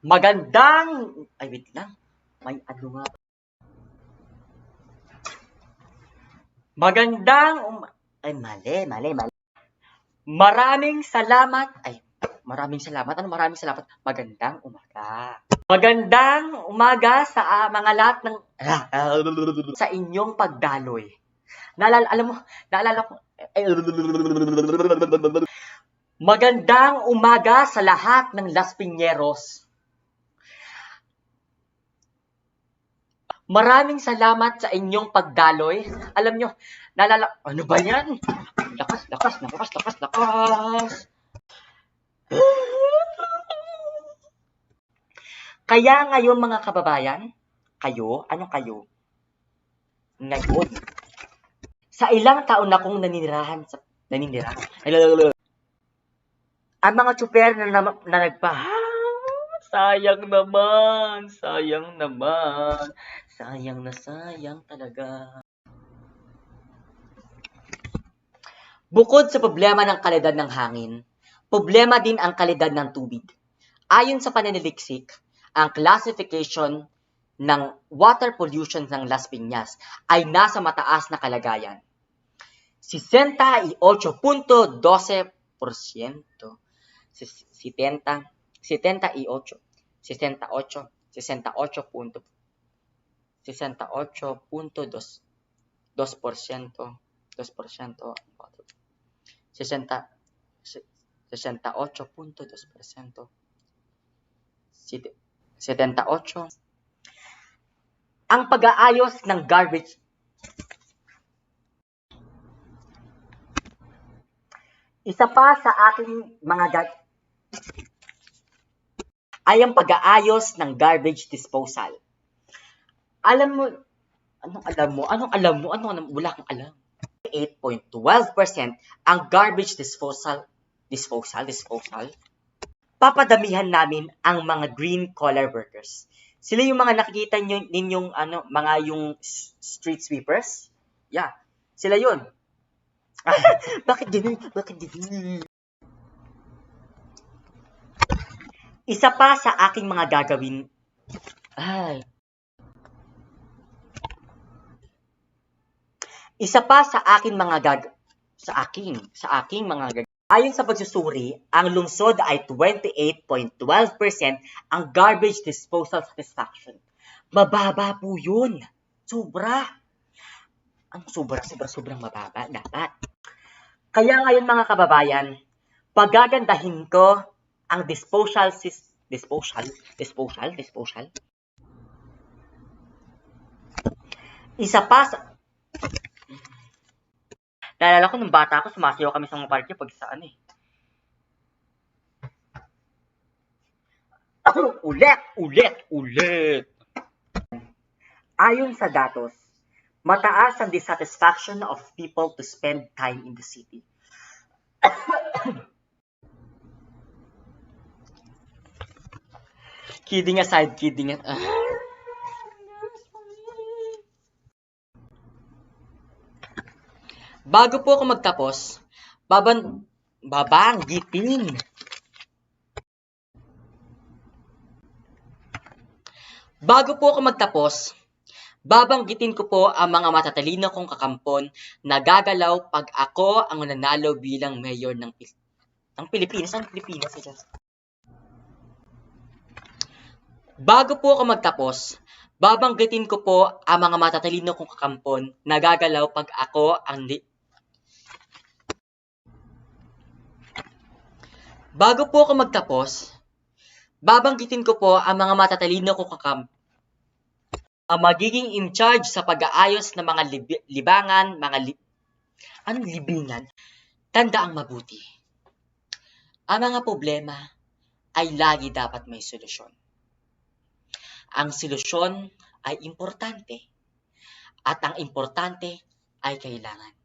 Magandang, ay wait lang, may ano nga. Ay mali. Maraming salamat, maraming salamat, magandang umaga. Magandang umaga sa mga lahat ng, sa inyong pagdaloy. Naalala ko, magandang umaga sa lahat ng Las Piñeros. Maraming salamat sa inyong pagdaloy. Alam nyo, ano ba yan? Lakas. Kaya ngayon mga kababayan, ano kayo? Ngayon, sa ilang taon na kong naninirahan, ang mga tsuper na sayang talaga. Bukod sa problema ng kalidad ng hangin, problema din ang kalidad ng tubig. Ayon sa pananaliksik, ang classification ng water pollution ng Las Piñas ay nasa mataas na kalagayan. 68.12%. 78. Ang pag-aayos ng garbage. Isa pa sa aking mga ay ang pag-aayos ng garbage disposal. Anong alam mo? Wala kang alam. 8.12% ang garbage disposal. Papadamihan namin ang mga green collar workers. Sila yung mga nakikita ninyong mga yung street sweepers. Yeah, sila yun. Bakit ganun? Isa pa sa aking mga gagawin. Isa pa sa aking mga Ayon sa pagsusuri, ang lungsod ay 28.12% ang garbage disposal satisfaction. Mababa po yun. Sobra. Sobrang mababa dapat. Kaya ngayon mga kababayan, pagagandahin ko ang disposal. Isa pa sa naalala ko nung bata ako, sumasayaw kami sa mga parke pag saan Ulit. Ayon sa datos, mataas ang dissatisfaction of people to spend time in the city. Kidding aside. Bago po ako magtapos, babanggitin ko po ang mga matatalino kong kakampon na gagalaw pag ako ang nanalo bilang mayor ng Pilipinas. Bago po ako magtapos, babanggitin ko po ang mga matatalino kong kakampon na gagalaw pag ako ang Bago po ako magtapos, babanggitin ko po ang mga matatalino kong kakampon ang magiging in charge sa pag-aayos ng mga libingan. Tandaang mabuti. Ang mga problema ay lagi dapat may solusyon. Ang solusyon ay importante at ang importante ay kailangan.